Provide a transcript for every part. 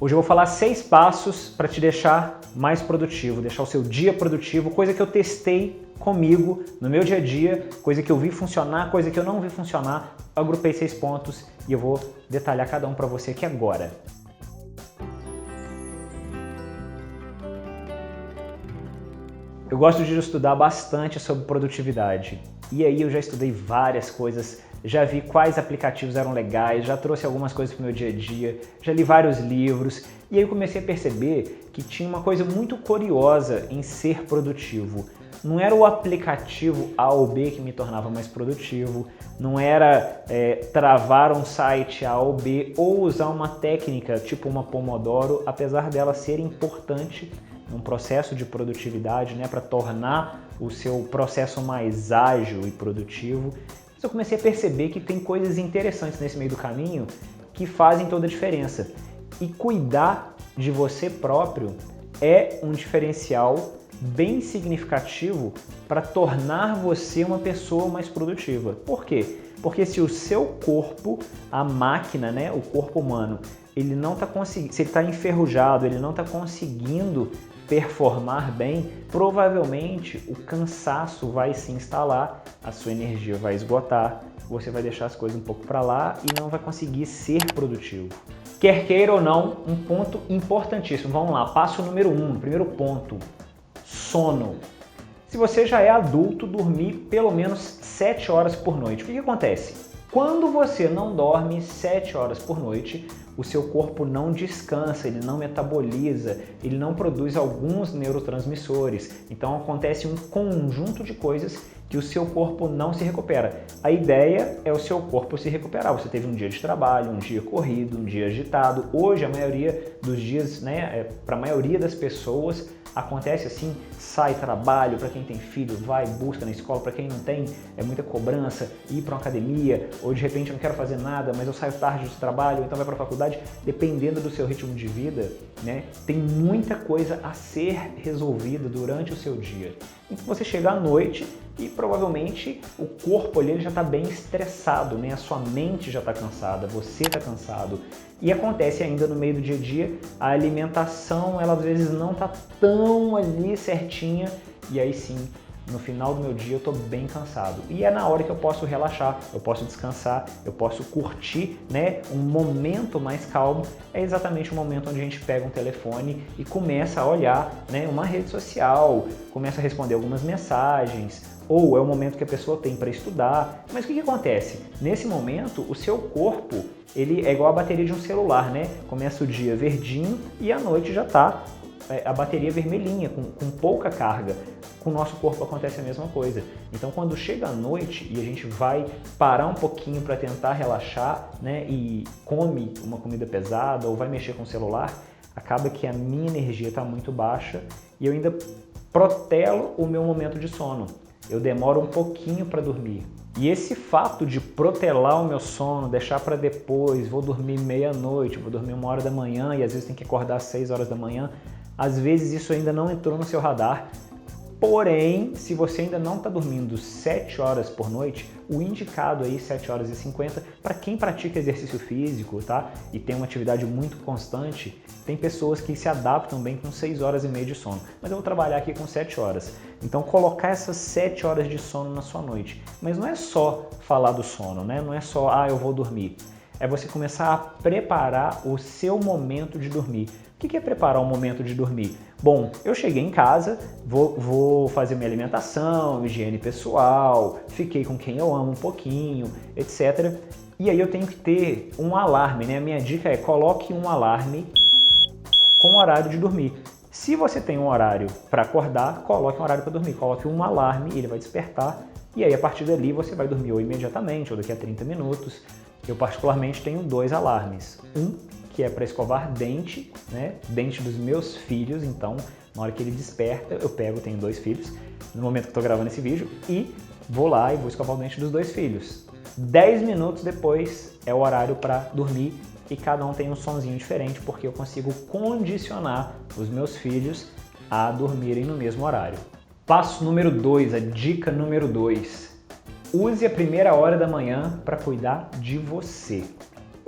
Hoje eu vou falar 6 passos para te deixar mais produtivo, deixar o seu dia produtivo, coisa que eu testei comigo no meu dia a dia, coisa que eu vi funcionar, coisa que eu não vi funcionar. Eu agrupei 6 pontos e eu vou detalhar cada um para você aqui agora. Eu gosto de estudar bastante sobre produtividade e aí eu já estudei várias coisas, já vi quais aplicativos eram legais, já trouxe algumas coisas para o meu dia a dia, já li vários livros e aí eu comecei a perceber que tinha uma coisa muito curiosa em ser produtivo. Não era o aplicativo A ou B que me tornava mais produtivo, não era travar um site A ou B ou usar uma técnica tipo uma Pomodoro, apesar dela ser importante num processo de produtividade, né, para tornar o seu processo mais ágil e produtivo. Mas eu comecei a perceber que tem coisas interessantes nesse meio do caminho que fazem toda a diferença. E cuidar de você próprio é um diferencial bem significativo para tornar você uma pessoa mais produtiva. Por quê? Porque se o seu corpo, a máquina, né, o corpo humano, ele não está conseguindo, se ele está enferrujado, ele não está conseguindo performar bem, provavelmente o cansaço vai se instalar, a sua energia vai esgotar, você vai deixar as coisas um pouco para lá e não vai conseguir ser produtivo. Quer queira ou não, um ponto importantíssimo. Vamos lá, passo número 1, primeiro ponto, sono. Se você já é adulto, dormir pelo menos 7 horas por noite. O que acontece? Quando você não dorme 7 horas por noite, o seu corpo não descansa, ele não metaboliza, ele não produz alguns neurotransmissores. Então acontece um conjunto de coisas que o seu corpo não se recupera. A ideia é o seu corpo se recuperar. Você teve um dia de trabalho, um dia corrido, um dia agitado. Hoje a maioria dos dias, né, para a maioria das pessoas, acontece assim, sai trabalho, para quem tem filho, vai, busca na escola, para quem não tem, é muita cobrança, ir para uma academia, ou de repente eu não quero fazer nada, mas eu saio tarde do trabalho, então vai para a faculdade, dependendo do seu ritmo de vida, né, tem muita coisa a ser resolvida durante o seu dia. Então você chega à noite e provavelmente o corpo ali ele já está bem estressado, né? A sua mente já está cansada, você está cansado. E acontece ainda no meio do dia a dia, a alimentação ela às vezes não está tão ali certinha e aí sim, no final do meu dia eu estou bem cansado. E é na hora que eu posso relaxar, eu posso descansar, eu posso curtir, né, um momento mais calmo. É exatamente o momento onde a gente pega um telefone e começa a olhar, né, uma rede social, começa a responder algumas mensagens, ou é o momento que a pessoa tem para estudar. Mas o que acontece? Nesse momento, o seu corpo ele é igual a bateria de um celular, né? Começa o dia verdinho e à noite já está a bateria vermelhinha, com pouca carga. Com o nosso corpo acontece a mesma coisa. Então quando chega a noite e a gente vai parar um pouquinho para tentar relaxar, né, e come uma comida pesada ou vai mexer com o celular, acaba que a minha energia está muito baixa e eu ainda protelo o meu momento de sono. Eu demoro um pouquinho para dormir. E esse fato de protelar o meu sono, deixar para depois, vou dormir meia-noite, vou dormir 1h da manhã e às vezes tem que acordar às 6 horas da manhã, às vezes isso ainda não entrou no seu radar. Porém, se você ainda não está dormindo 7 horas por noite, o indicado aí 7 horas e 50, para quem pratica exercício físico, tá? E tem uma atividade muito constante, tem pessoas que se adaptam bem com 6 horas e meia de sono. Mas eu vou trabalhar aqui com 7 horas. Então colocar essas 7 horas de sono na sua noite. Mas não é só falar do sono, né? Não é só, eu vou dormir. É você começar a preparar o seu momento de dormir. O que é preparar o momento de dormir? Bom, eu cheguei em casa, vou fazer minha alimentação, higiene pessoal, fiquei com quem eu amo um pouquinho, etc. E aí eu tenho que ter um alarme, né? A minha dica é coloque um alarme com o horário de dormir. Se você tem um horário para acordar, coloque um horário para dormir. Coloque um alarme, ele vai despertar e aí a partir dali você vai dormir ou imediatamente ou daqui a 30 minutos. Eu particularmente tenho 2 alarmes. Um que é para escovar dente, né? Dente dos meus filhos, então na hora que ele desperta, eu pego, tenho 2 filhos, no momento que estou gravando esse vídeo, e vou lá e vou escovar o dente dos 2 filhos. 10 minutos depois é o horário para dormir e cada um tem um sonzinho diferente, porque eu consigo condicionar os meus filhos a dormirem no mesmo horário. Passo número 2, a dica número 2. Use a primeira hora da manhã para cuidar de você.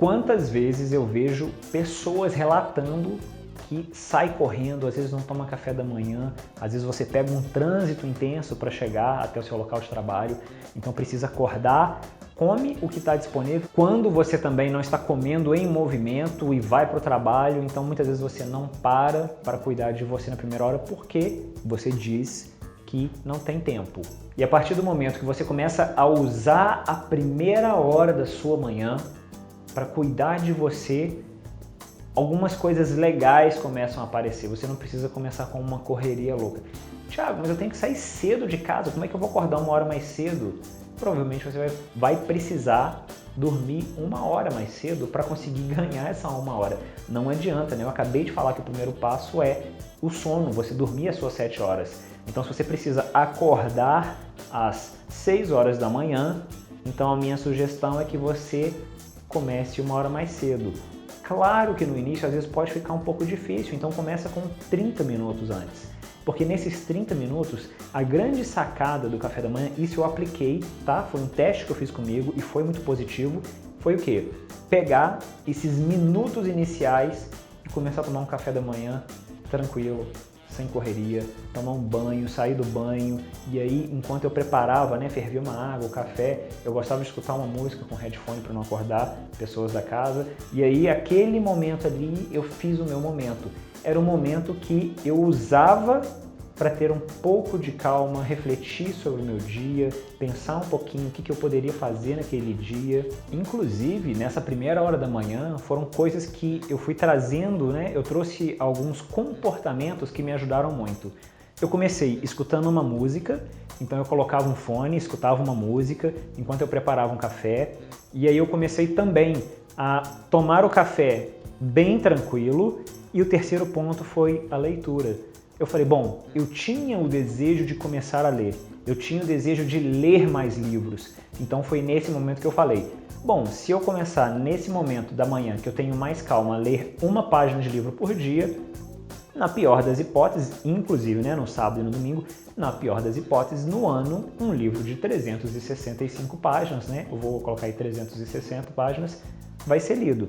Quantas vezes eu vejo pessoas relatando que sai correndo, às vezes não toma café da manhã, às vezes você pega um trânsito intenso para chegar até o seu local de trabalho, então precisa acordar, come o que está disponível. Quando você também não está comendo em movimento e vai para o trabalho, então muitas vezes você não para cuidar de você na primeira hora porque você diz que não tem tempo. E a partir do momento que você começa a usar a primeira hora da sua manhã para cuidar de você, algumas coisas legais começam a aparecer. Você não precisa começar com uma correria louca. Thiago, mas eu tenho que sair cedo de casa, como é que eu vou acordar uma hora mais cedo? Provavelmente você vai precisar dormir uma hora mais cedo para conseguir ganhar essa uma hora. Não adianta, né? Eu acabei de falar que o primeiro passo é o sono, você dormir as suas 7 horas. Então, se você precisa acordar às 6 horas da manhã, então a minha sugestão é que você comece uma hora mais cedo. Claro que no início às vezes pode ficar um pouco difícil, então começa com 30 minutos antes. Porque nesses 30 minutos, a grande sacada do café da manhã, isso eu apliquei, tá? Foi um teste que eu fiz comigo e foi muito positivo. Foi o quê? Pegar esses minutos iniciais e começar a tomar um café da manhã tranquilo, sem correria, tomar um banho, sair do banho, e aí enquanto eu preparava, né, fervia uma água, o café, eu gostava de escutar uma música com headphone para não acordar pessoas da casa, e aí aquele momento ali eu fiz o meu momento. Era um momento que eu usava para ter um pouco de calma, refletir sobre o meu dia, pensar um pouquinho o que eu poderia fazer naquele dia. Inclusive, nessa primeira hora da manhã, foram coisas que eu fui trazendo, né? Eu trouxe alguns comportamentos que me ajudaram muito. Eu comecei escutando uma música, então eu colocava um fone, escutava uma música enquanto eu preparava um café, e aí eu comecei também a tomar o café bem tranquilo, e o terceiro ponto foi a leitura. Eu falei, bom, eu tinha o desejo de começar a ler, eu tinha o desejo de ler mais livros, então foi nesse momento que eu falei, bom, se eu começar nesse momento da manhã que eu tenho mais calma a ler uma página de livro por dia, na pior das hipóteses, inclusive né, no sábado e no domingo, na pior das hipóteses, no ano, um livro de 365 páginas, né? Eu vou colocar aí 360 páginas, vai ser lido.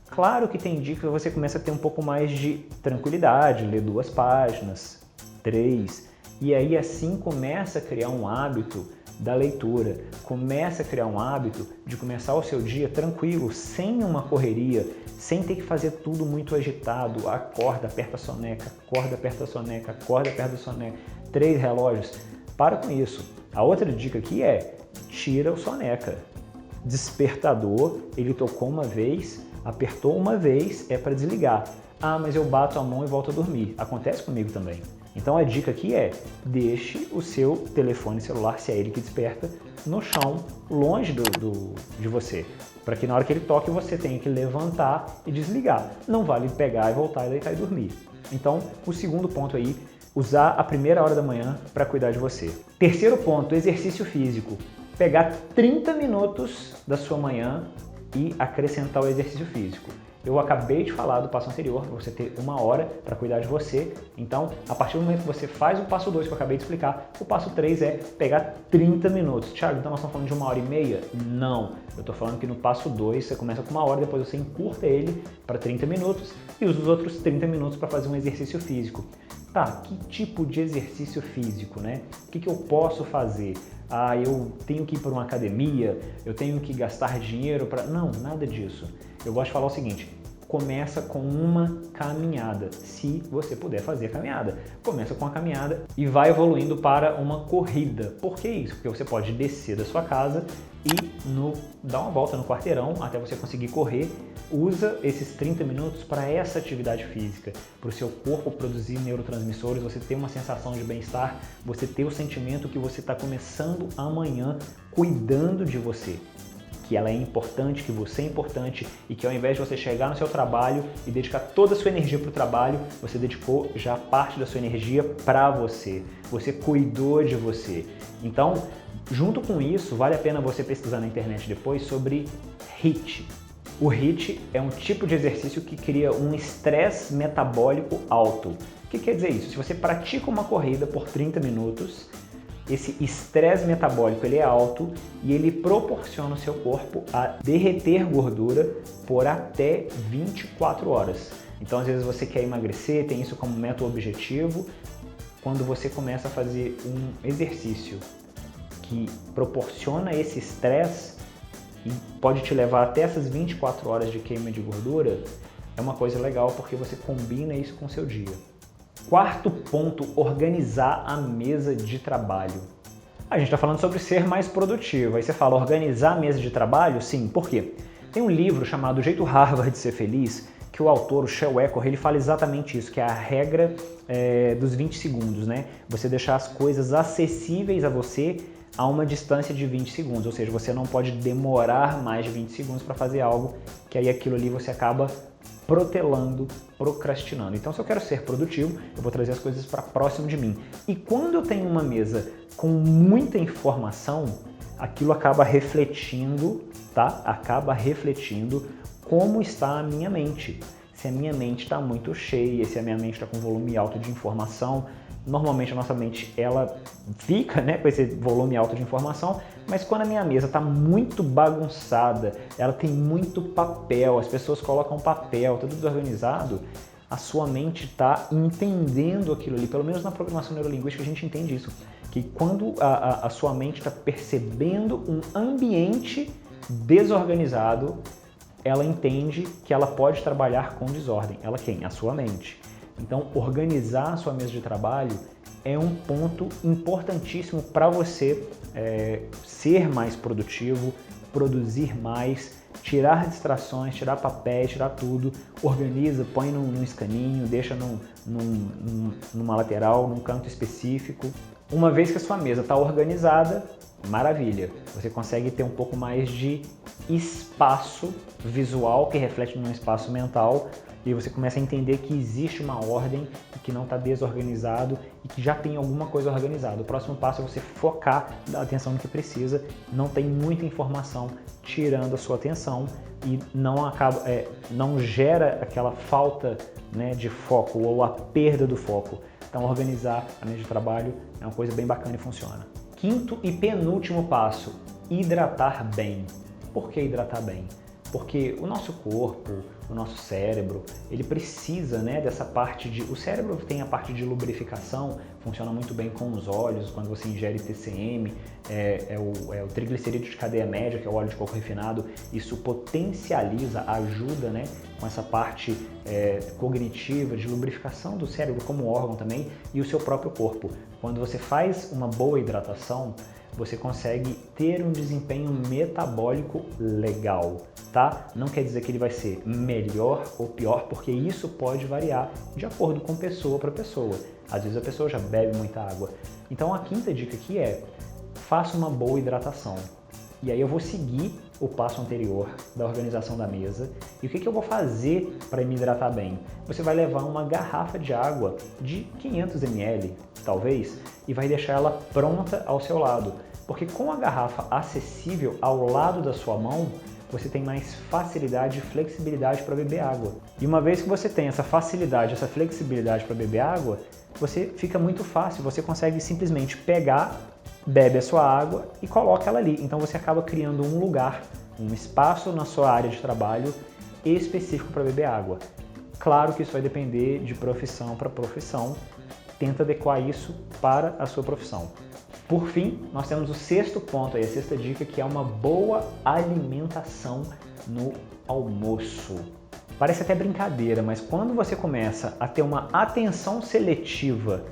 Claro que tem dia que você começa a ter um pouco mais de tranquilidade, ler 2 páginas, 3, e aí assim começa a criar um hábito da leitura, começa a criar um hábito de começar o seu dia tranquilo, sem uma correria, sem ter que fazer tudo muito agitado, acorda, aperta a soneca, acorda, aperta a soneca, acorda, aperta a soneca, 3 relógios, para com isso. A outra dica aqui é, tira o soneca, despertador, ele tocou uma vez, apertou uma vez, é para desligar. Ah, mas eu bato a mão e volto a dormir. Acontece comigo também. Então a dica aqui é, deixe o seu telefone celular, se é ele que desperta, no chão, longe de você. Para que na hora que ele toque você tenha que levantar e desligar. Não vale pegar e voltar e deitar e dormir. Então o segundo ponto aí, usar a primeira hora da manhã para cuidar de você. Terceiro ponto, exercício físico. Pegar 30 minutos da sua manhã e acrescentar o exercício físico. Eu acabei de falar do passo anterior, você ter uma hora para cuidar de você. Então, a partir do momento que você faz o passo 2 que eu acabei de explicar, o passo 3 é pegar 30 minutos. Thiago, então nós estamos falando de 1h30? Não, eu estou falando que no passo 2 você começa com 1 hora, depois você encurta ele para 30 minutos e usa os outros 30 minutos para fazer um exercício físico. Tá, que tipo de exercício físico, né? O que eu posso fazer? Ah, eu tenho que ir para uma academia, eu tenho que gastar dinheiro para... Não, nada disso. Eu gosto de falar o seguinte, começa com uma caminhada, se você puder fazer a caminhada. Começa com a caminhada e vai evoluindo para uma corrida. Por que isso? Porque você pode descer da sua casa e dar uma volta no quarteirão até você conseguir correr. Usa esses 30 minutos para essa atividade física, para o seu corpo produzir neurotransmissores, você ter uma sensação de bem-estar, você ter o sentimento que você está começando amanhã cuidando de você, que ela é importante, que você é importante e que ao invés de você chegar no seu trabalho e dedicar toda a sua energia para o trabalho, você dedicou já parte da sua energia para você, você cuidou de você. Então, junto com isso, vale a pena você pesquisar na internet depois sobre HIIT. O HIIT é um tipo de exercício que cria um estresse metabólico alto. O que quer dizer isso? Se você pratica uma corrida por 30 minutos, esse estresse metabólico ele é alto e ele proporciona ao seu corpo a derreter gordura por até 24 horas. Então, às vezes você quer emagrecer, tem isso como meta objetivo. Quando você começa a fazer um exercício que proporciona esse estresse e pode te levar até essas 24 horas de queima de gordura, é uma coisa legal porque você combina isso com o seu dia. Quarto ponto, organizar a mesa de trabalho. A gente está falando sobre ser mais produtivo. Aí você fala, organizar a mesa de trabalho? Sim, por quê? Tem um livro chamado O Jeito Harvard de Ser Feliz, que o autor, o Shel Eckhor, ele fala exatamente isso, que é a regra dos 20 segundos, né? Você deixar as coisas acessíveis a você a uma distância de 20 segundos, ou seja, você não pode demorar mais de 20 segundos para fazer algo, que aí aquilo ali você acaba protelando, procrastinando. Então, se eu quero ser produtivo, eu vou trazer as coisas para próximo de mim. E quando eu tenho uma mesa com muita informação, aquilo acaba refletindo, tá? Acaba refletindo como está a minha mente. Se a minha mente está muito cheia, se a minha mente está com volume alto de informação, normalmente a nossa mente ela fica, né, com esse volume alto de informação, mas quando a minha mesa está muito bagunçada, ela tem muito papel, as pessoas colocam papel, tudo desorganizado, a sua mente está entendendo aquilo ali, pelo menos na programação neurolinguística a gente entende isso, que quando a sua mente está percebendo um ambiente desorganizado, ela entende que ela pode trabalhar com desordem. Ela quem? A sua mente. Então, organizar a sua mesa de trabalho é um ponto importantíssimo para você ser mais produtivo, produzir mais, tirar distrações, tirar papéis, tirar tudo, organiza, põe num escaninho, deixa numa lateral, num canto específico. Uma vez que a sua mesa está organizada, maravilha, você consegue ter um pouco mais de espaço visual que reflete num espaço mental e você começa a entender que existe uma ordem e que não está desorganizado e que já tem alguma coisa organizada. O próximo passo é você focar, dar atenção no que precisa, não tem muita informação tirando a sua atenção e não gera aquela falta, né, de foco ou a perda do foco. Então organizar a mesa de trabalho é uma coisa bem bacana e funciona. Quinto e penúltimo passo, hidratar bem. Por que hidratar bem? Porque o nosso corpo, o nosso cérebro, ele precisa, né, dessa parte de... O cérebro tem a parte de lubrificação, funciona muito bem com os olhos, quando você ingere TCM, é o triglicerídeo de cadeia média, que é o óleo de coco refinado, isso potencializa, ajuda, né, com essa parte cognitiva, de lubrificação do cérebro como órgão também, e o seu próprio corpo. Quando você faz uma boa hidratação, você consegue ter um desempenho metabólico legal, tá? Não quer dizer que ele vai ser melhor ou pior, porque isso pode variar de acordo com pessoa para pessoa. Às vezes a pessoa já bebe muita água. Então a quinta dica aqui é, faça uma boa hidratação. E aí eu vou seguir o passo anterior da organização da mesa. E o que eu vou fazer para me hidratar bem? Você vai levar uma garrafa de água de 500 ml, talvez, e vai deixar ela pronta ao seu lado. Porque com a garrafa acessível ao lado da sua mão, você tem mais facilidade e flexibilidade para beber água. E uma vez que você tem essa facilidade, essa flexibilidade para beber água, você fica muito fácil, você consegue simplesmente pegar, bebe a sua água e coloca ela ali. Então você acaba criando um lugar, um espaço na sua área de trabalho específico para beber água. Claro que isso vai depender de profissão para profissão, tenta adequar isso para a sua profissão. Por fim, nós temos o sexto ponto, a sexta dica, que é uma boa alimentação no almoço. Parece até brincadeira, mas quando você começa a ter uma atenção seletiva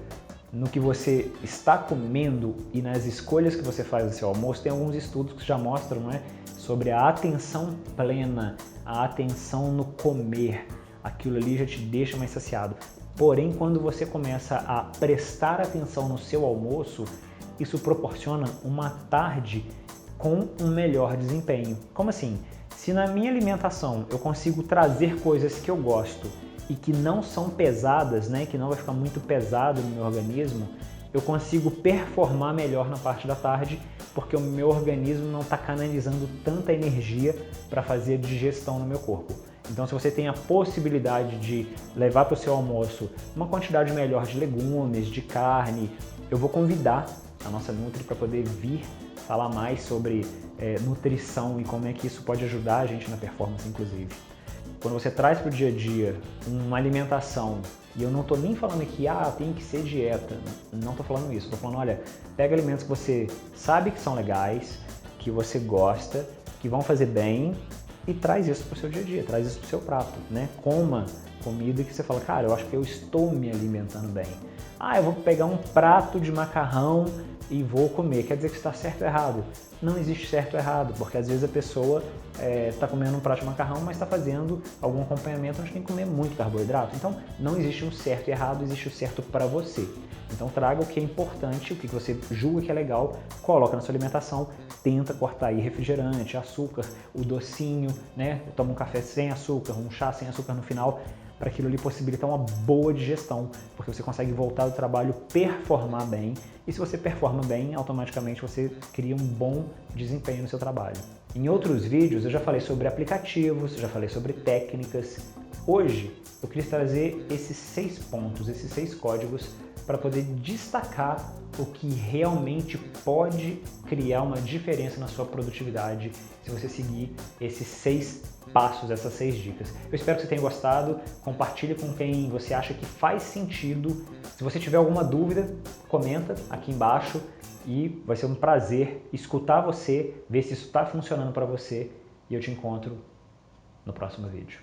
no que você está comendo e nas escolhas que você faz no seu almoço, tem alguns estudos que já mostram, né, sobre a atenção plena, a atenção no comer. Aquilo ali já te deixa mais saciado. Porém, quando você começa a prestar atenção no seu almoço, isso proporciona uma tarde com um melhor desempenho. Como assim? Se na minha alimentação eu consigo trazer coisas que eu gosto e que não são pesadas, né, que não vai ficar muito pesado no meu organismo, eu consigo performar melhor na parte da tarde, porque o meu organismo não está canalizando tanta energia para fazer digestão no meu corpo. Então, se você tem a possibilidade de levar para o seu almoço uma quantidade melhor de legumes, de carne, eu vou convidar a nossa Nutri, para poder vir falar mais sobre nutrição e como é que isso pode ajudar a gente na performance, inclusive. Quando você traz para o dia a dia uma alimentação, e eu não estou nem falando aqui, tem que ser dieta, não estou falando isso, estou falando, olha, pega alimentos que você sabe que são legais, que você gosta, que vão fazer bem e traz isso para o seu dia a dia, traz isso para o seu prato, né? Coma comida que você fala, cara, eu acho que eu estou me alimentando bem. Eu vou pegar um prato de macarrão e vou comer. Quer dizer que está certo ou errado? Não existe certo ou errado, porque às vezes a pessoa está comendo um prato de macarrão, mas está fazendo algum acompanhamento onde tem que comer muito carboidrato. Então, não existe um certo e errado, existe o certo para você. Então, traga o que é importante, o que você julga que é legal, coloca na sua alimentação, tenta cortar aí refrigerante, açúcar, o docinho, né? Toma um café sem açúcar, um chá sem açúcar no final, para aquilo ali possibilitar uma boa digestão, porque você consegue voltar do trabalho, performar bem, e se você performa bem, automaticamente você cria um bom desempenho no seu trabalho. Em outros vídeos eu já falei sobre aplicativos, já falei sobre técnicas. Hoje eu queria trazer esses 6 pontos, esses 6 códigos para poder destacar o que realmente pode criar uma diferença na sua produtividade se você seguir esses 6 passos, essas 6 dicas. Eu espero que você tenha gostado, compartilhe com quem você acha que faz sentido. Se você tiver alguma dúvida, comenta aqui embaixo e vai ser um prazer escutar você, ver se isso está funcionando para você e eu te encontro no próximo vídeo.